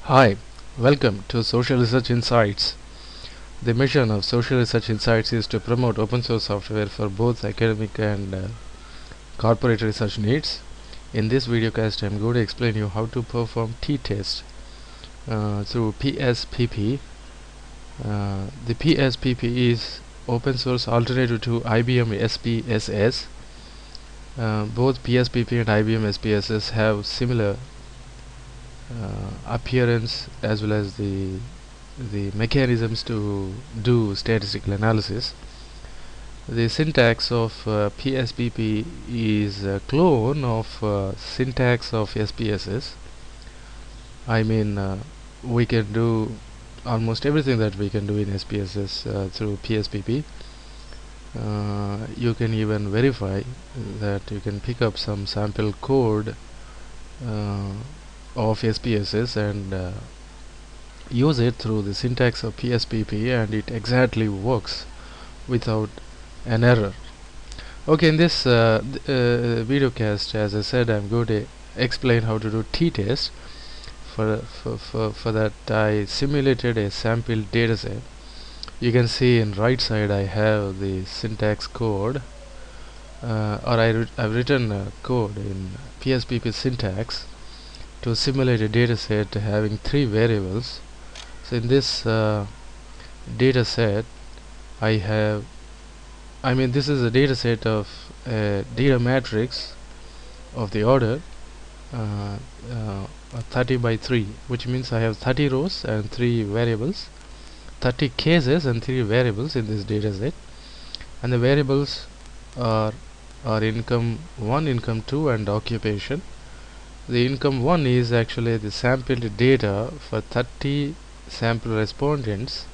Hi, welcome to Social Research Insights. The mission of Social Research Insights is to promote open source software for both academic and corporate research needs. In this videocast, I am going to explain you how to perform t-test through PSPP. The PSPP is open source alternative to IBM SPSS. Both PSPP and IBM SPSS have similar appearance as well as the mechanisms to do statistical analysis. The syntax of PSPP is a clone of syntax of SPSS. I mean, we can do almost everything that we can do in SPSS through PSPP. You can even verify that you can pick up some sample code of SPSS and use it through the syntax of PSPP, and it exactly works without an error. Okay, in this videocast, as I said, I'm going to explain how to do t-test. For that, I simulated a sample dataset. You can see in right side I have the syntax code, I've written code in PSPP syntax to simulate a dataset having 3 variables. So in this dataset, this is a dataset of a data matrix of the order 30 by 3, which means I have 30 rows and 3 variables, 30 cases and 3 variables in this dataset, and the variables are income 1, income 2, and occupation. The income 1 is actually the sampled data for 30 sample respondents,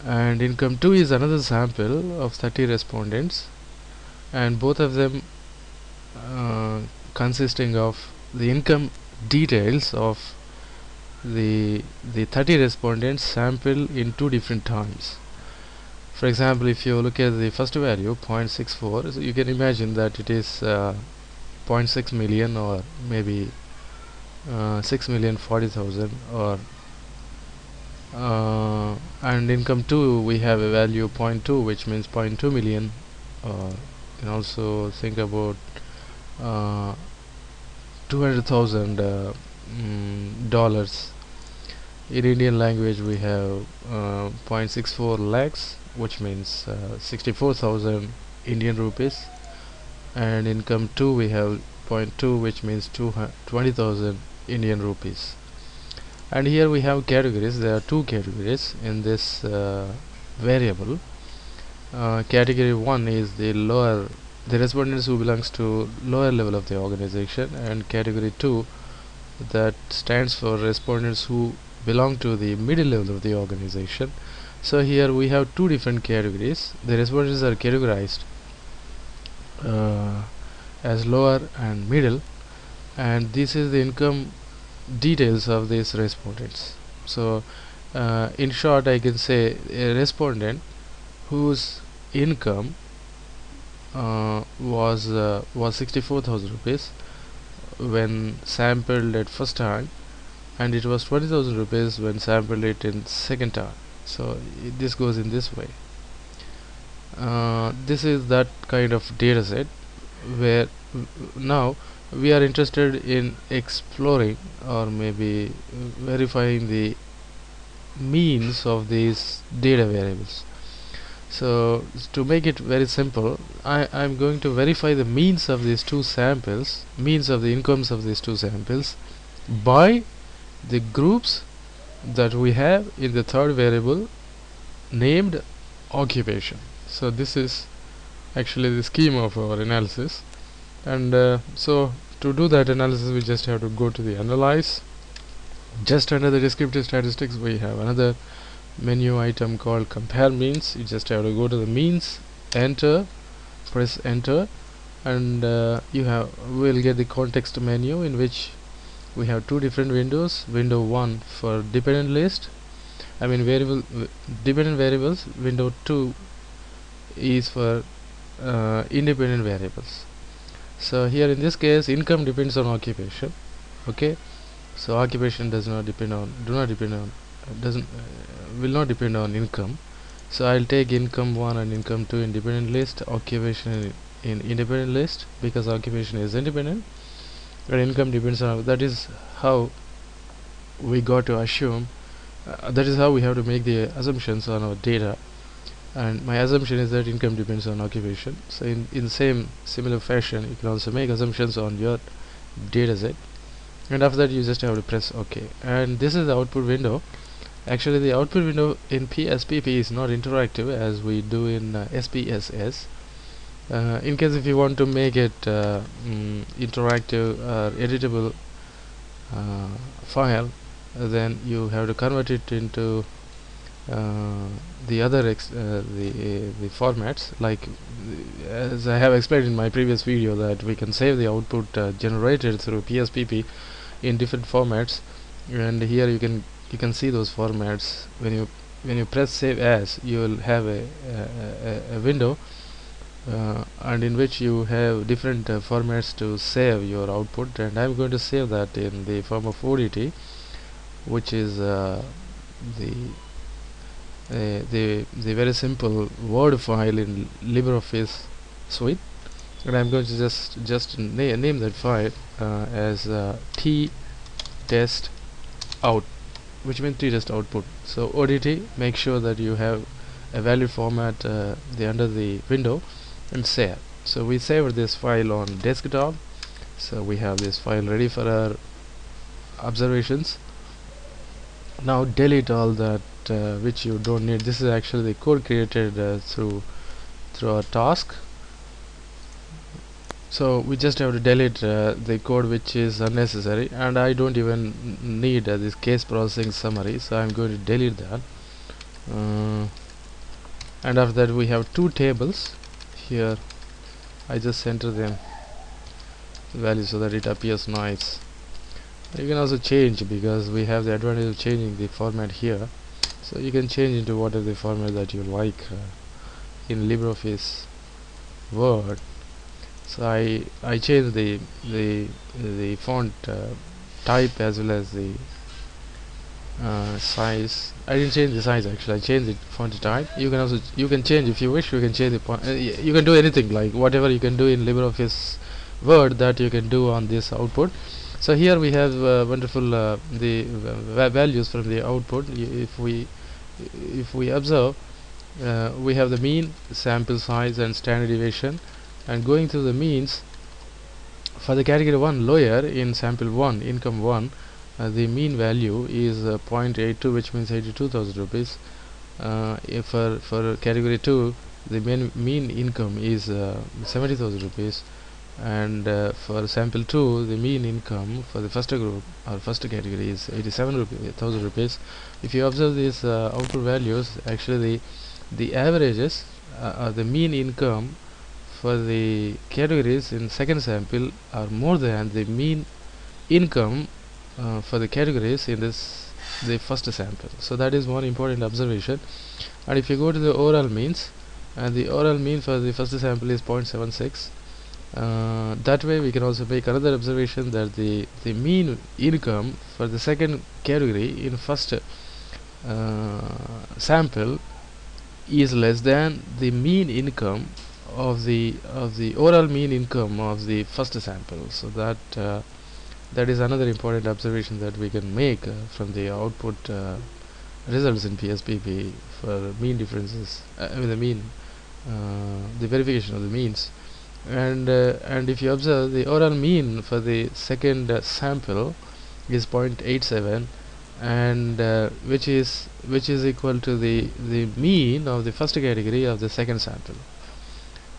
and income 2 is another sample of 30 respondents, and both of them consisting of the income details of the 30 respondents sample in 2 different times. For example, if you look at the first value 0.64, so you can imagine that it is 0.6 million or maybe 6,040,000, or and income 2 we have a value 0.2, which means 0.2 million. You can also think about 200,000 dollars. In Indian language we have 0.64 lakhs, which means 64,000 Indian rupees, and income 2 we have 0.2, which means 20,000 Indian rupees. And here we have categories. There are 2 categories in this variable. Category 1 is the respondents who belongs to lower level of the organization, and category 2 that stands for respondents who belong to the middle level of the organization. So here we have 2 different categories. The respondents are categorized as lower and middle, and this is the income details of these respondents. So in short, I can say a respondent whose income was 64,000 rupees when sampled at first time, and it was 20,000 rupees when sampled it in second time. So this goes in this way. This is that kind of data set where now we are interested in exploring or maybe verifying the means of these data variables. So to make it very simple, I'm going to verify the means of these 2 samples, means of the incomes of these 2 samples, by the groups that we have in the third variable named occupation. So this is actually the scheme of our analysis, and so to do that analysis we just have to go to the analyze. Just under the descriptive statistics we have another menu item called compare means. You just have to go to the means, enter, press enter, and we'll get the context menu, in which we have 2 different windows. Window 1 for dependent list, dependent variables. Window 2 is for independent variables. So here in this case income depends on occupation. Okay, So occupation does not depend on do not depend on doesn't will not depend on income. So I'll take income 1 and income 2 in dependent list, occupation in independent list, because occupation is independent and income depends on. That is how we got to assume, that is how we have to make the assumptions on our data. And my assumption is that income depends on occupation. So in the same similar fashion, you can also make assumptions on your data set, and after that you just have to press OK. And this is the output window. Actually, the output window in PSPP is not interactive as we do in SPSS. In case if you want to make it interactive or editable file, then you have to convert it into the other the formats, like as I have explained in my previous video, that we can save the output generated through PSPP in different formats, and here you can see those formats. When you press save as, you will have a window and in which you have different formats to save your output, and I'm going to save that in the form of ODT, which is the the very simple Word file in LibreOffice suite. And I'm going to just name that file as t test out, which means t test output. So ODT, make sure that you have a valid format under the window, and save. So we saved this file on desktop, so we have this file ready for our observations. Now delete all that which you don't need. This is actually the code created through our task. So we just have to delete the code which is unnecessary, and I don't even need this case processing summary, so I'm going to delete that. And after that we have two tables. Here I just enter them values so that it appears nice. You can also change, because we have the advantage of changing the format here, so you can change into whatever the format that you like in LibreOffice Word. So I changed the font type as well as the size. I didn't change the size, actually I changed the font type. You can change, if you wish, you can change the you can do anything, like whatever you can do in LibreOffice Word, that you can do on this output. So here we have wonderful the values from the output. If we observe, we have the mean, sample size, and standard deviation. And going through the means, for the category 1 lower, in sample 1 income 1, the mean value is 0.82, which means 82,000 rupees. If for category 2, the mean income is 70,000 rupees, and for sample 2, the mean income for the first group or first category is 87,000 rupees. If you observe these output values, actually the averages or the mean income for the categories in second sample are more than the mean income for the categories in the first sample. So that is one important observation. And if you go to the overall means, and the overall mean for the first sample is 0.76. That way we can also make another observation, that the mean income for the second category in first sample is less than the mean income of the overall mean income of the first sample. So that is another important observation that we can make from the output results in PSPP for mean differences. The mean, the verification of the means. And if you observe, the overall mean for the second sample is 0.87, and which is equal to the mean of the first category of the second sample.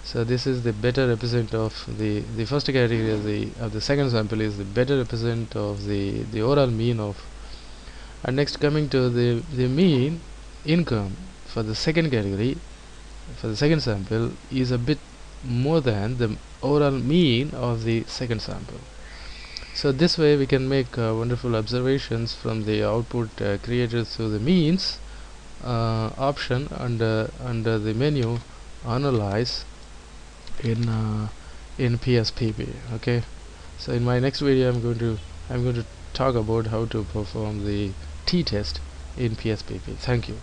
So this is the better represent of the first category of the second sample is the better represent of the overall mean of. And next, coming to the mean income for the second category for the second sample is a bit more than the overall mean of the second sample. So this way we can make wonderful observations from the output created through the means option under the menu analyze in PSPP. Okay, so in my next video I'm going to talk about how to perform the t-test in PSPP. Thank you.